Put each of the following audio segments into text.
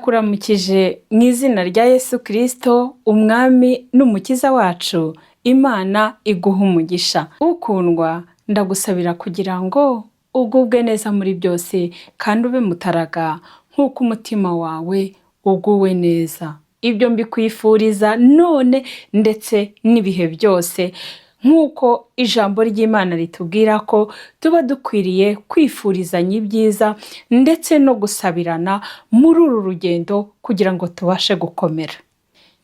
Ndakuramukije mu izina rya Yesu Kristo, umwami n'umukiza wacu. Imana iguha umugisha. Ukundwa, ndagusabira kugira ngo ugubwe neza muri byose kandi ube mutaraga nk'uko umutima wawe uguwe neza. Ibyo mbikwifuriza none ndetse n'ibihe byose, nk'uko ijambo ry'Imana ritubwira ko tuba dukwiriye kwifurizanya ibyiza ndetse no gusabirana muri uru rugendo kugira ngo tubashe gukomera.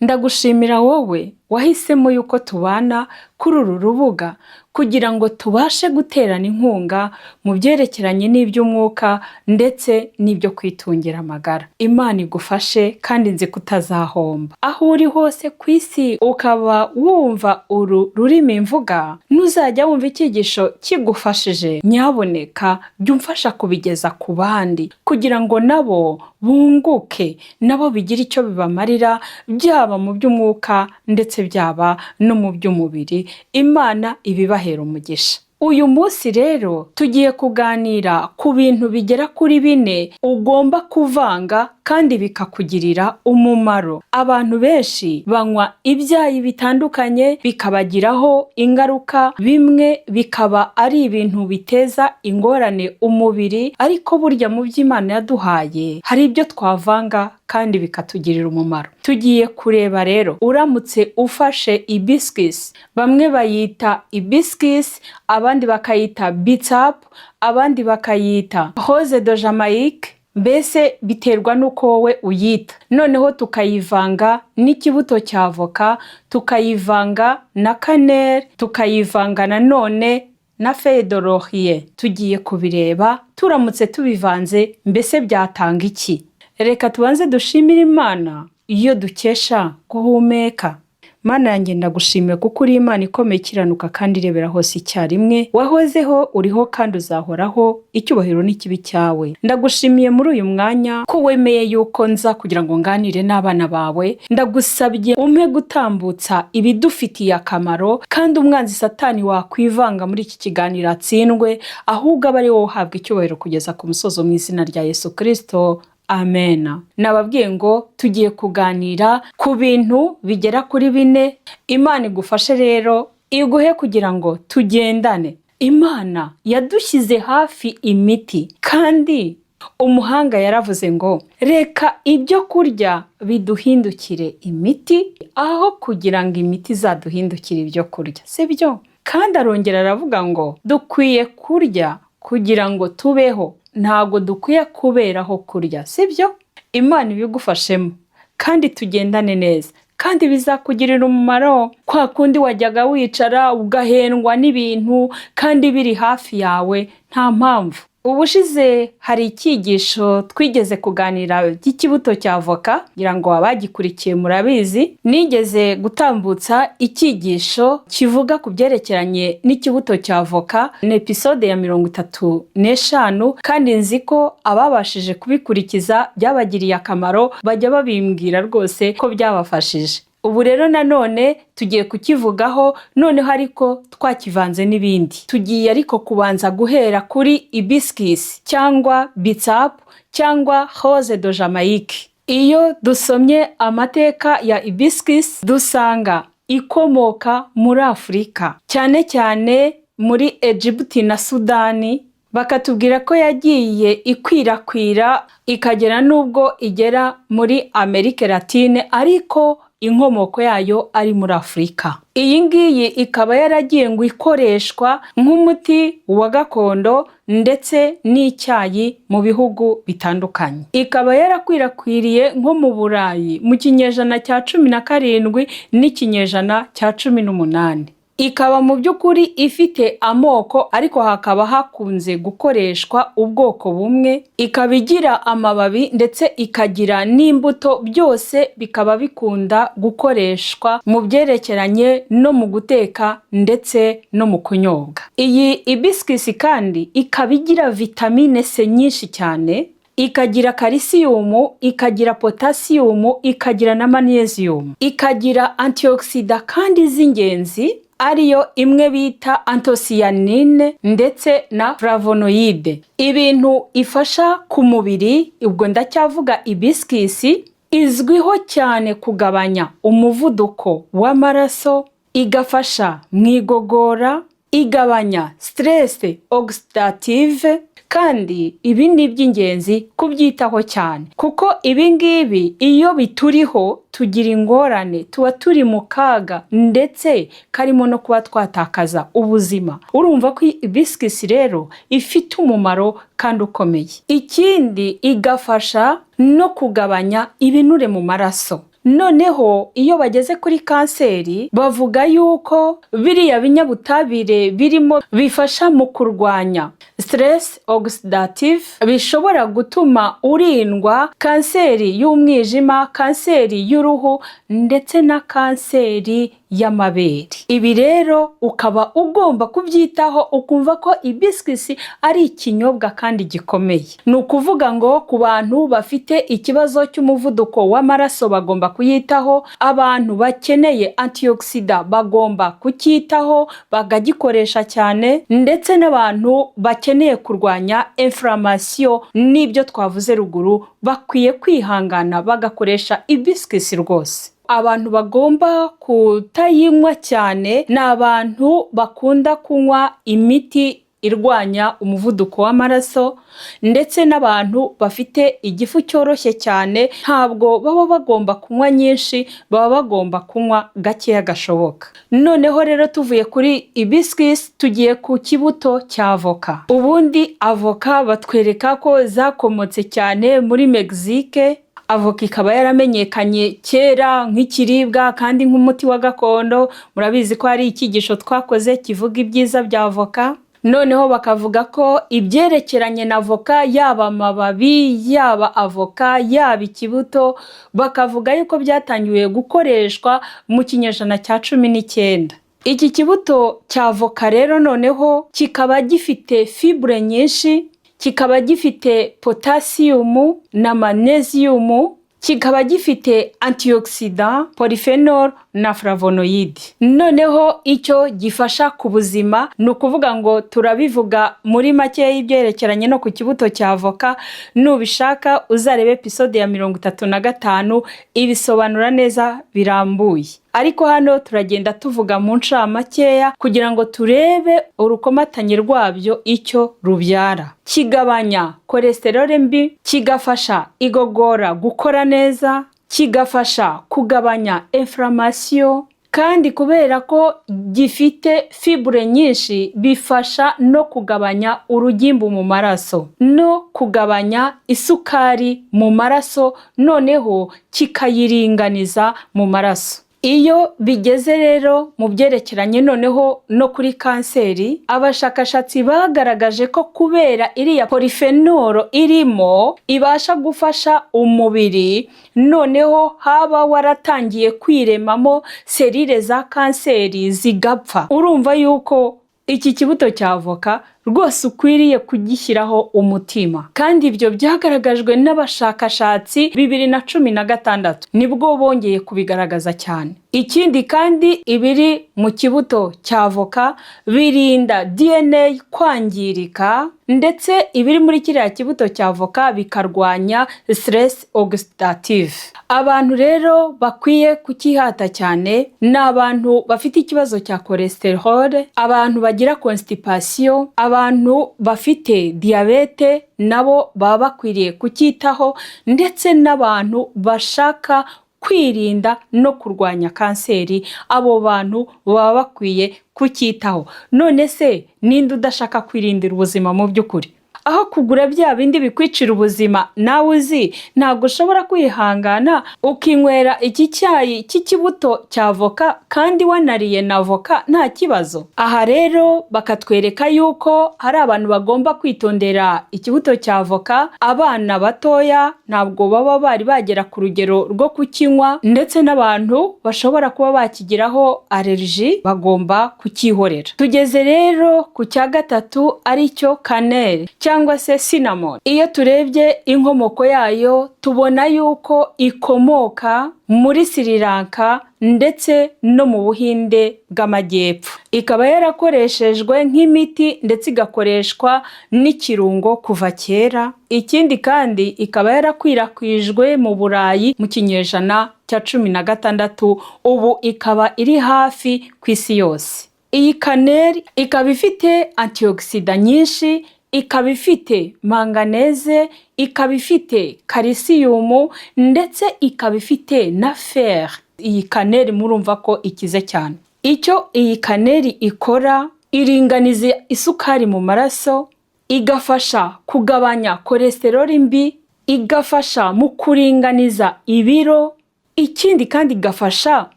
Ndagushimira wowe wahisemo yuko tubana kuri uru rubuga kugira ngo tubashe guterana inkunga mu byerekeranye n'iby'umwuka ndetse n'ibyo kwitungira amagara. Imana igufashe kandi nzi kutazahomba. Aho uri hose ku isi ukaba wumva uru rurimi mvuga, ntuzajya wumva icyigisho kigufashije, nyaboneka jya umfasha kubigeza ku bandi kugira ngo nabo bunguke, nabo bigire icyo bibamarira, byaba mu by'umwuka ndetse byaba no mu by'umubiri. Imana ibibahera umugisha. Uyu munsi rero tugiye kuganira ku bintu bigera kuri 4 ugomba kuvanga kandi bikakugirira umumaro. Abantu benshi banywa ibyayi bitandukanye bikabagiraho ingaruka, bimwe bikaba ari ibintu biteza ingorane umubiri, ariko burya mu by'Imana yaduhaye hari ibyo twavanga kandi bikatugirira umumaro. Tugiye kureba rero, uramutse ufashe hibiscus, bamwe bayita hibiscus, abandi bakayita bitzap, abandi bakayita rose de Jamaïque, mbese biterwa n'uko wowe uyita. Noneho tukayivanga n'ikibuto cya avoka, tukayivanga na cannelle, tukayivanga nanone na feuille de laurier. Tugiye kubireba turamutse tubivanze mbese byatanga iki. Reka tubanze dushimire Imana iyo dukesha guhumeka. Mana yanjye ndagushimiye kuko uri Imana ikomeye ikiranuka kandi irebera hose icyarimwe. Wahozeho, uriho kandi uzahoraho, icyubahiro n'ikibi cyawe. Ndagushimiye muri uyu mwanya ko wemeye yuko nza kugira ngo nganire n'abana bawe. Ndagusabye umpe gutambutsa ibidufitiye akamaro, kandi umwanzi Satani wakwivanga muri iki kiganiro atsindwe, ahubwo aba ari wowe uhabwa icyubahiro kugeza ku musozo mu izina rya Yesu Kristo. Amen. Nababwiye ngo tugiye kuganira ku bintu bigera kuri 4. Imana igufashe rero, iguhe kugira ngo tugendane. Imana yadushyize hafi imiti, kandi umuhanga yaravuze ngo reka ibyo kurya biduhindukire imiti aho kugira ngo imiti izaduhindukire ibyo kurya, sibyo? Kandi arongera aravuga ngo dukwiye kurya kugira ngo tubeho, ntago dukwiye kuberaho kurya, sibyo? Imana ibigufashemo kandi tugendane neza, kandi bizakugirira umumaro. Kwa kundi wajyaga wicara ugahendwa n'ibintu kandi biri hafi yawe nta mpamvu. Ubushize hari icyigisho twigeze kuganira cy'ikibuto cya avoka, ngira ngo abagikurikiye murabizi. Nigeze gutambutsa icyigisho kivuga ku byerekeranye n'ikibuto cya avoka, ni episode ya 35, kandi nzi ko ababashije kubikurikiza byabagiriye akamaro, bajya babimbwira rwose ko byabafashije. Ubu rero nanone tugiye kukivugaho, noneho ariko twakivanze n'ibindi. Tugiye ariko kubanza guhera kuri hibiscus cyangwa bitzap cyangwa rose de Jamaïque. Iyo dusomye amateka ya hibiscus dusanga ikomoka muri Afurika, cyane cyane muri Egypt na Sudani. Bakatubwira ko yagiye ikwirakwira ikagera n'ubwo igera muri Amerika Latine, ariko inkomoko yayo ari muri Afurika. Iyi ngiyi ikaba yaragiye ngo ikoreshwa nk'umuti wa gakondo ndetse n'icyayi mu bihugu bitandukanye. Ikaba yarakwirakwiriye nko mu Burayi mu kinyejana cya 17 n'ikinyejana cya 18. Ikaba mu by'ukuri ifite amoko, ariko hakaba hakunze gukoreshwa ubwoko bumwe. Ikaba igira amababi ndetse ikagira n'imbuto, byose bikaba bikunda gukoreshwa mu byerekeranye no mu guteka ndetse no mu kunyobwa. Iyi hibiscus kandi ikaba igira vitamine C nyinshi cyane, ikagira calcium, ikagira potassium, ikagira na magnesium, ikagira antioxidant kandi z'ingenzi, ariyo imwe bita anthocyanine ndetse na flavonoide. Ibintu ifasha ku mubiri, ubwo ndacyavuga hibiscus, izwiho cyane kugabanya umuvuduko w'amaraso, igafasha mu igogora, igabanya stress oxidative, kandi ibi ni iby'ingenzi kubyitaho cyane, kuko ibi ngibi iyo bituriho tugira ingorane, tuba turi mu kaga ndetse karimo no kuba twatakaza ubuzima. Urumva ko hibiscus rero ifite umumaro kandi ukomeye. Ikindi, igafasha no kugabanya ibinure mu maraso. Noneho iyo bageze kuri kanseri bavuga yuko biriya binyabutabire birimo bifasha mu kurwanya stress oxidative, bishobora gutuma urindwa kanseri y'umwijima, kanseri y'uruhu ndetse na kanseri y'amabere. Ibi rero ukaba ugomba kubyitaho, ukumva ko hibiscus ari ikinyobwa kandi gikomeye. Ni ukuvuga ngo ku bantu bafite ikibazo cy'umuvuduko w'amaraso bagomba kuyitaho, abantu bakeneye antioxidant bagomba kucyitaho bakagikoresha cyane, ndetse n'abantu bakeneye kurwanya inflammation n'ibyo twavuze ruguru bakwiye kwihangana bagakoresha hibiscus rwose. Abantu bagomba kutayinywa cyane ni abantu bakunda kunywa imiti irwanya umuvuduko w'amaraso, ndetse n'abantu bafite igifu cyoroshye cyane. Ntabwo baba bagomba kunywa nyinshi, baba bagomba kunywa gakeya gashoboka. Noneho rero tuvuye kuri hibiscus tugiye ku kibuto cya avoka. Ubundi avoka batwereka ko zakomotse cyane muri Mexique. Avoka ikaba yaramenyekanye kera nk'ikiribwa kandi nk'umuti wa gakondo. Murabizi ko hari icyigisho twakoze kivuga ibyiza bya avoka. Noneho bakavuga ko ibyerekeranye na avoka, yaba amababi, yaba avoka, yaba ikibuto, bakavuga yuko byatangiwe gukoreshwa mu kinyejana cya 19. Iki kibuto cya avoka rero noneho kikaba gifite fibre nyinshi, kikaba gifite potassium na magnesium, kikaba gifite antioxidant, polyphenol na flavonoid. Noneho icyo gifasha ku buzima ni ukuvuga ngo turabivuga muri make y'ibyerekeranye no ku kibuto cya avoka. Nubishaka uzarebe episode ya 35 ibisobanura neza birambuye, ariko hano turagenda tuvuga mu ncamakeya kugira ngo turebe urukomatanye rwabyo icyo rubyara. Kigabanya cholesterol mbi, kigafasha igogora gukora neza, kigafasha kugabanya inflammation, kandi kubera ko gifite fibre nyinshi bifasha no kugabanya urugimbu mu maraso no kugabanya isukari mu maraso, noneho kikayiringaniza mu maraso. Iyo bigeze rero mu byerekeranye noneho no kuri kanseri, abashakashatsi bagaragaje ko kubera iriya polyphenol irimo ibasha gufasha umubiri, noneho haba waratangiye kwiremamo selile za kanseri zigapfa. Urumva yuko iki kibuto cya avoka rwose ukwiriye kugishyiraho umutima, kandi ibyo byagaragajwe n'abashakashatsi 2016 nibwo bongeye kubigaragaza cyane. Ikindi kandi ibiri mu kibuto cya avoka birinda DNA kwangirika, ndetse ibiri muri kiriya kibuto cya avoka bikarwanya stress oxidative. Abantu rero bakwiye kukihata cyane ni abantu bafite ikibazo cya cholesterol, abantu bagira constipation, abantu bafite diabete nabo baba bakwiriye kucyitaho, ndetse n'abantu bashaka kwirinda no kurwanya kanseri, abo bantu baba bakwiye kucyitaho. None se ninde udashaka kwirindira ubuzima mu by'ukuri? Aho kugura bya bindi bikwicira ubuzima nawe uzi, ntabwo ushobora kwihangana ukinywera iki cyayi cy'ikibuto cya avoka kandi wanariye na avoka nta kibazo. Aha rero bakatwereka yuko hari abantu bagomba kwitondera ikibuto cya avoka. Abana batoya ntabwo baba bari bagera ku rugero rwo kukinywa, ndetse n'abantu bashobora kuba bakigiraho allergie bagomba kukihorera. Tugeze rero ku cya gatatu, ari cyo cannelle cyangwa se cinnamon. Iyo turebye inkomoko yayo tubona yuko ikomoka muri Sri Lanka ndetse no mu Buhinde bw'Amajyepfo. Ikaba yarakoreshejwe nk'imiti ndetse igakoreshwa n'ikirungo kuva kera. Ikindi kandi ikaba yarakwirakwijwe mu Burayi mu kinyejana cya 16, ubu ikaba iri hafi ku isi yose. Iyi kaneli ikaba ifite antioxida nyinshi, ikaba ifite manganese, ikaba ifite calcium ndetse ikaba ifite na fer. Iyi kaneli murumva ko ikize cyane. Icyo iyi kaneli ikora, iringaniza isukari mu maraso, igafasha kugabanya cholesterol mbi, igafasha mu kuringaniza ibiro, ikindi kandi igafasha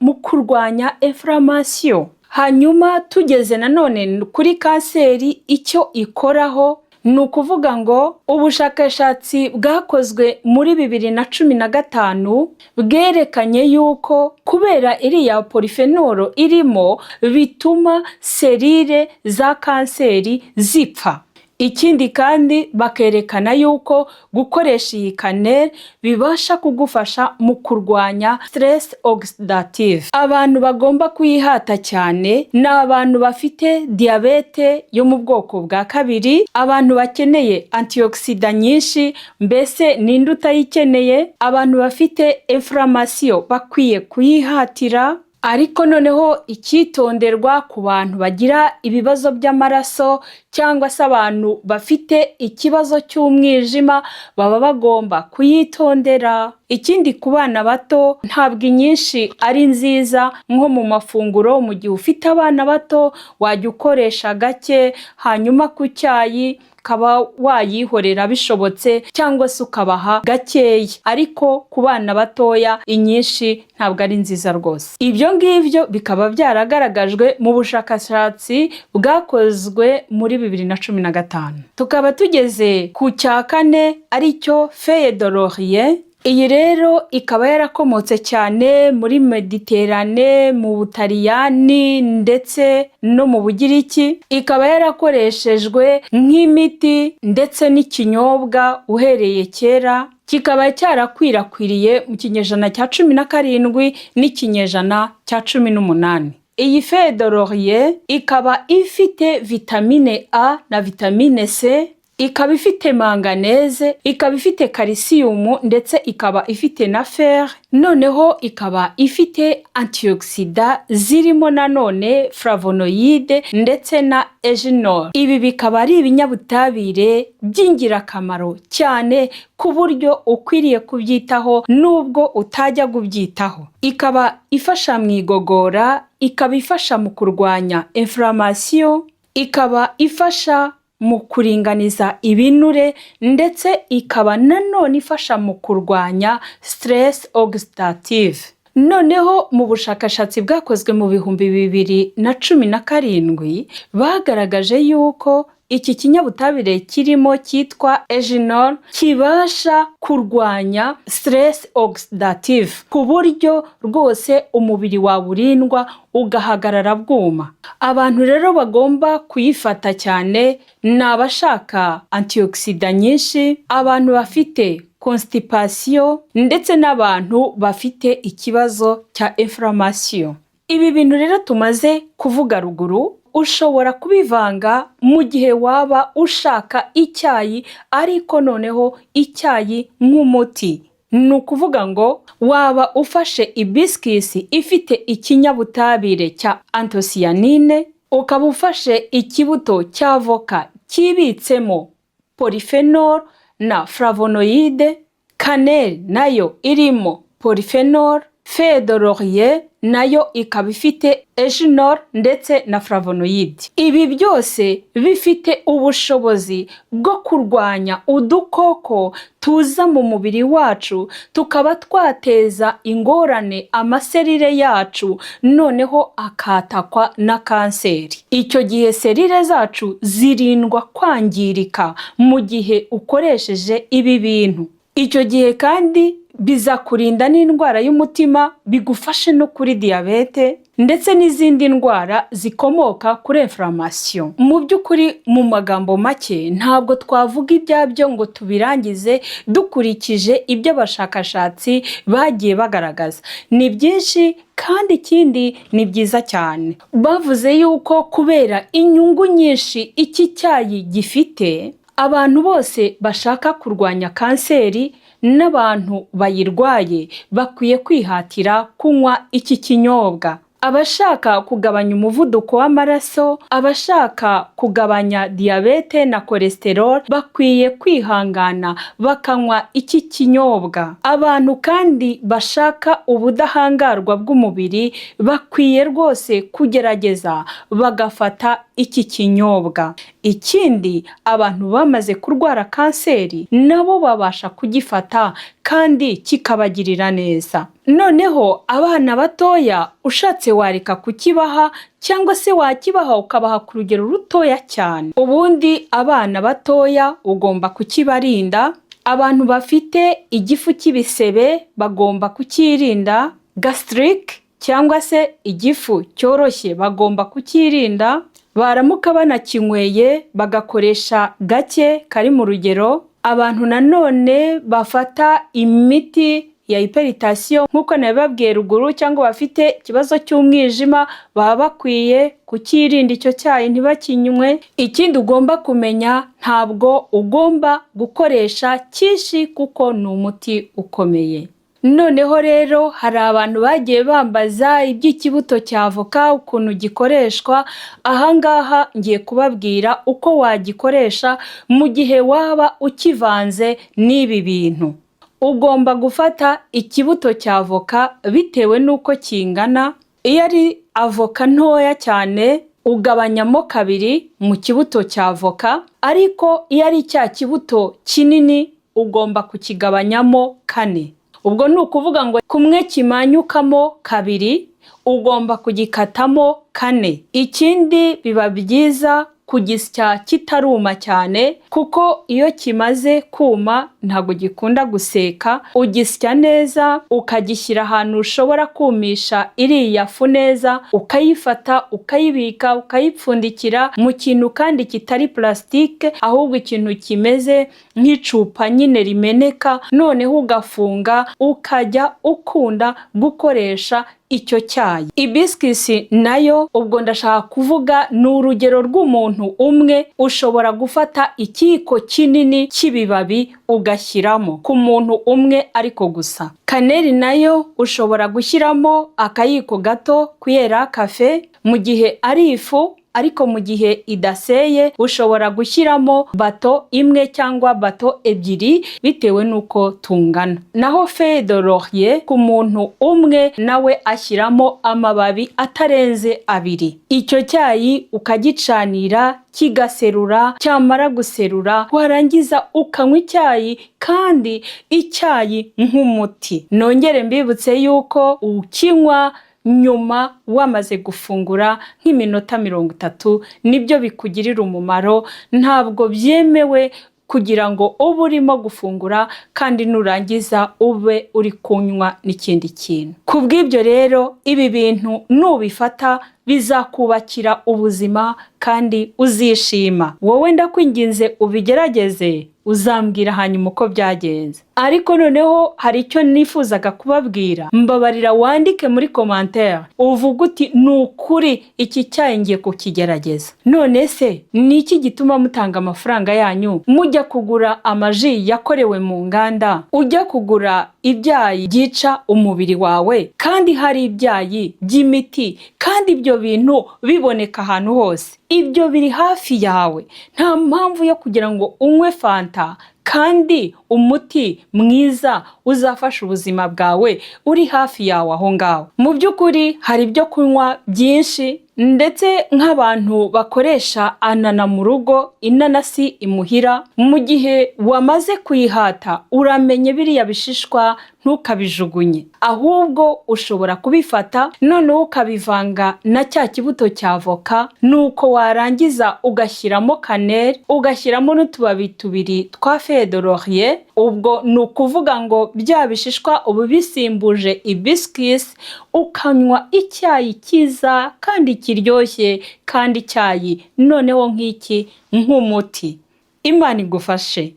mu kurwanya inflammation. Hanyuma tugeze nanone kuri kanseri, icyo ikoraho ni ukuvuga ngo ubushakashatsi bwakozwe muri 2015 bwerekanye yuko kubera iriya polyphenol irimo bituma selile za kanseri zipfa. Ikindi kandi bakerekana yuko gukoresha iyi kaneli bibasha kugufasha mu kurwanya stress oxidative. Abantu bagomba kuyihata cyane ni abantu bafite diabete yo mu bwoko bwa 2, abantu bakeneye antioxida nyinshi, mbese ninde utayikeneye, abantu bafite inflammation bakwiye kuyihatira. Ariko noneho icyitonderwa ku bantu bagira ibibazo by'amaraso cyangwa se abantu bafite ikibazo cy'umwijima baba bagomba kuyitondera. Ikindi ku bana bato ntabwo inyinshi ari nziza, nko mu mafunguro mu gihe ufite abana bato wajya ukoresha gake, hanyuma ku cyayi ukaba wayihorera bishobotse cyangwa se ukabaha gakeya. Ariko ku bana batoya inyinshi ntabwo ari nziza rwose. Ibyo ngibyo bikaba byaragaragajwe mu bushakashatsi bwakozwe muri 2015. Tukaba tugeze ku cya 4 aricyo feuille de laurier. Iyi rero ikaba yarakomotse cyane muri Mediterane, mu Butaliyani ndetse no mu Bugiriki. Ikaba yarakoreshejwe nk'imiti ndetse n'ikinyobwa uhereye kera. Kikaba cyarakwirakwiriye mu kinyejana cya 17 n'ikinyejana cya 18. Iyi feuille de laurier ikaba ifite vitamine A na vitamine C, ikaba ifite manganese, ikaba ifite calcium ndetse ikaba ifite na fer. Noneho ikaba ifite antioxida zirimo nanone flavonoide ndetse na eugenol. Ibi bikaba ari ibinyabutabire by'ingirakamaro cyane ku buryo ukwiriye kubyitaho nubwo utajya kubyitaho. Ikaba ifasha mu igogora, ikaba ifasha mu kurwanya inflammation, ikaba ifasha mu kuringaniza ibinure ndetse ikaba nanone ifasha mu kurwanya stress oxidative. Noneho mu bushakashatsi bwakozwe mu 2017 bagaragaje yuko iki kinyabutabire kirimo cyitwa eugenol kibasha kurwanya stress oxidative ku buryo rwose umubiri waburindwa ugahagarara bwuma. Abantu rero bagomba kuyifata cyane ni abashaka antioxida nyinshi, abantu bafite constipation ndetse n'abantu bafite ikibazo cya inflammation. Ibi bintu rero tumaze kuvuga ruguru ushobora kubivanga mu gihe waba ushaka icyayi, ariko noneho icyayi nk'umuti. Ni ukuvuga ngo waba ufashe ibiskisi ifite ikinyabutabire cya anthocyanine, ukaba ufashe ikibuto cy'avoka kibitsemo polyphenol na flavonoide, kaneli nayo irimo polyphenol, feuille de laurier nayo ikaba ifite eugenol ndetse na flavonoide. Ibi byose bifite ubushobozi bwo kurwanya udukoko tuza mu mubiri wacu tukaba twateza ingorane amaselile yacu, noneho akatakwa na kanseri. Icyo gihe selile zacu zirindwa kwangirika mu gihe ukoresheje ibi bintu. Icyo gihe kandi biza kurinda n'indwara y'umutima, bigufashe no kuri diabete, ndetse n'izindi ndwara zikomoka kuri inflammation. Mu by'ukuri mu magambo make ntabwo twavuga ibyabyo ngo tubirangize dukurikije ibyo abashakashatsi bagiye bagaragaza. Ni byinshi kandi ikindi ni byiza cyane. Bavuze yuko kubera inyungu nyinshi iki cyayi gifite, abantu bose bashaka kurwanya kanseri n'abantu bayirwaye bakwiye kwihatira kunywa iki kinyobwa. Abashaka kugabanya umuvuduko w'amaraso, abashaka kugabanya diyabete na cholesterol bakwiye kwihangana bakanywa iki kinyobwa. Abantu kandi bashaka ubudahangarwa bw'umubiri bakwiye rwose kugerageza bagafata iki kinyobwa. Ikindi, abantu bamaze kurwara kanseri nabo babasha kugifata kandi kikabagirira neza. Noneho abana batoya ushatse wareka kukibaha cyangwa se wakibaha ukabaha ku rugero rutoya cyane. Ubundi abana batoya ugomba kukibarinda. Abantu bafite igifu cy'ibisebe bagomba kukirinda. Gastric cyangwa se igifu cyoroshye bagomba kukirinda. Baramuka banakinyweye bagakoresha gake kari mu rugero. Abantu nanone bafata imiti ya hypertension nk'uko nabibabwiye ruguru, cyangwa bafite ikibazo cy'umwijima baba bakwiye kukirinda icyo cyayi ntibakinywe. Ikindi ugomba kumenya, ntabwo ugomba gukoresha cyinshi kuko ni umuti ukomeye. Noneho rero hari abantu bagiye bambaza iby'ikibuto cya avoka ukuntu gikoreshwa. Ahangaha ngiye kubabwira uko wagikoresha mu gihe waba ukivanze n'ibi bintu. Ugomba gufata ikibuto cya avoka bitewe n'uko kingana. Iyo ari avoka ntoya cyane ugabanyamo kabiri mu kibuto cya avoka, ariko iyo ari cya kibuto kinini ugomba kukigabanyamo kane. Ubwo ni ukuvuga ngo kumwe kimanyukamo kabiri ugomba kugikatamo kane. Ikindi biba byiza kugisya kitaruma cyane, kuko iyo kimaze kuma ntabwo gikunda guseka. Ugisya neza ukagishyira ahantu ushobora kumisha iriya fu neza, ukayifata ukayibika ukayipfundikira mu kintu kandi kitari plastique, ahubwo ikintu kimeze nk'icupa nyine rimeneka. Noneho ugafunga ukajya ukunda gukoresha icyo cyayi. Ibiskisi nayo ubwo ndashaka kuvuga ni urugero rw'umuntu umwe. Ushobora gufata ikiyiko kinini cy'ibibabi ugashyiramo ku muntu umwe ariko gusa. Kaneri nayo ushobora gushyiramo akayiko gato kuyera kafe mu gihe ari ifu, ariko mu gihe idaseye ushobora gushyiramo bato imwe cyangwa bato ebyiri bitewe n'uko tungana. Naho feuille de laurier ku muntu umwe nawe ashyiramo amababi atarenze abiri. Icyo cyayi ukagicanira kigaserura, cyamara guserura warangiza ukanywa icyayi, kandi icyayi nk'umuti. Nongere mbibutse yuko ukinywa nyuma wamaze gufungura nk'iminota 30 nibyo bikugirira umumaro. Ntabwo byemewe kugira ngo ube urimo gufungura kandi nurangiza ube uri kunywa n'ikindi kintu. Kubw'ibyo rero ibi bintu nubifata bizakubakira ubuzima kandi uzishima. Wowe ndakwinginze ubigerageze, uzambwira hanyuma uko byagenze. Ariko noneho hari icyo nifuzaga kubabwira. Mbabarira wandike muri commentaire uvuga uti nukuri iki cyayi ngiye kukigerageza. None se ni iki gituma mutanga amafaranga yanyu mujya kugura amaji yakorewe mu nganda, ujya kugura ibyayi byica umubiri wawe, kandi hari ibyayi by'imiti, kandi ibyo bintu biboneka ahantu hose. Ibyo biri hafi yawe. Nta mpamvu yo kugira ngo unywe fanta kandi umuti mwiza uzafasha ubuzima bwawe uri hafi yawe aho ngaho. Mu by'ukuri hari ibyo kunywa byinshi, ndetse nk'abantu bakoresha anana mu rugo, inanasi imuhira, mu gihe wamaze kuyihata uramenye biriya bishishwa ntukabijugunye, ahubwo ushobora kubifata noneho ukabivanga na cya kibuto cya avoka, nuko warangiza ugashyiramo kaneli, ugashyiramo n'utubabi tubiri twa feuille de laurier. Ubwo ni ukuvuga ngo bya bishishwa ubu bisimbuje hibiscus, ukanywa icyayi cyiza kandi kiryoshye, kandi icyayi noneho nk'iki nk'umuti. Imana igufashe,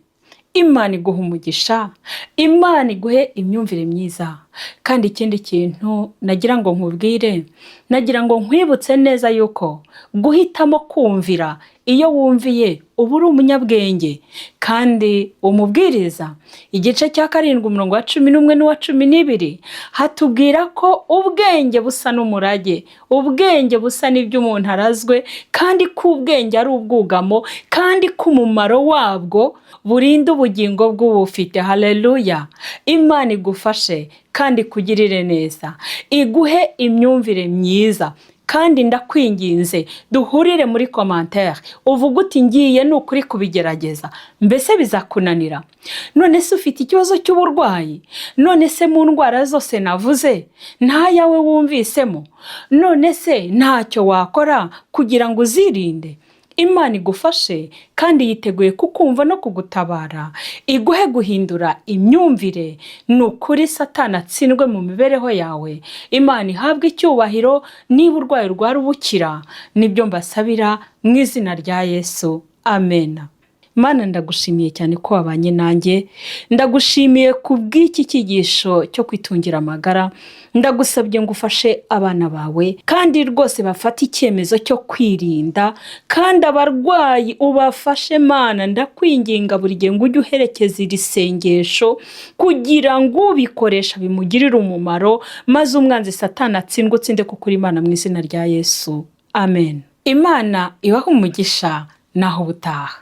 Imana iguha umugisha, Imana iguhe imyumvire myiza. Kandi ikindi kintu nagira ngo nkubwire, nagira ngo nkwibutse neza yuko guhitamo kumvira iyo wumviye uba uri umunyabwenge. Kandi umubwiriza igice cya 7 umurongo wa 11 n'uwa 12 hatubwira ko ubwenge busa n'umurage, ubwenge busa n'ibyo umuntu arazwe, kandi ko ubwenge ari ubwugamo, kandi ko umumaro wabwo burinda ubugingo bw'ubufite. Haleluya! Imana igufashe kandi kugirire neza, iguhe imyumvire myiza. Kandi ndakwinginze duhurire muri commentaire, uvuga uti ngiye n'ukuri kubigerageza, mbese bizakunanira? None se ufite ikibazo cy'uburwayi? None se mu ndwara zose navuze nta yawe wumvisemo? None se ntacyo wakora kugira ngo uzirinde? Imana igufashe kandi yiteguye kukumva no kugutabara, iguhe guhindura imyumvire. Nukuri Satani atsindwe mu mibereho yawe, Imana ihabwe icyubahiro. Niba urwaye rwari ubukira, nibyo mbasabira mu izina rya Yesu, amen. Mana, ndagushimiye cyane ko wabanye nanjye, ndagushimiye kubw'iki cyigisho cyo kwitungira amagara. Ndagusabye ngo ufashe abana bawe kandi rwose bafata icyemezo cyo kwirinda, kandi abarwayi ubafashe. Mana, ndakwinginga buri gihe ngo ujye uherekeza iri sengesho kugira ngo ubikoresha bimugirire umumaro, maze umwanzi Satani atsindwe, utsinde kuko uri Imana, mu izina rya Yesu, amen. Imana ibahe umugisha, naho ubutaha.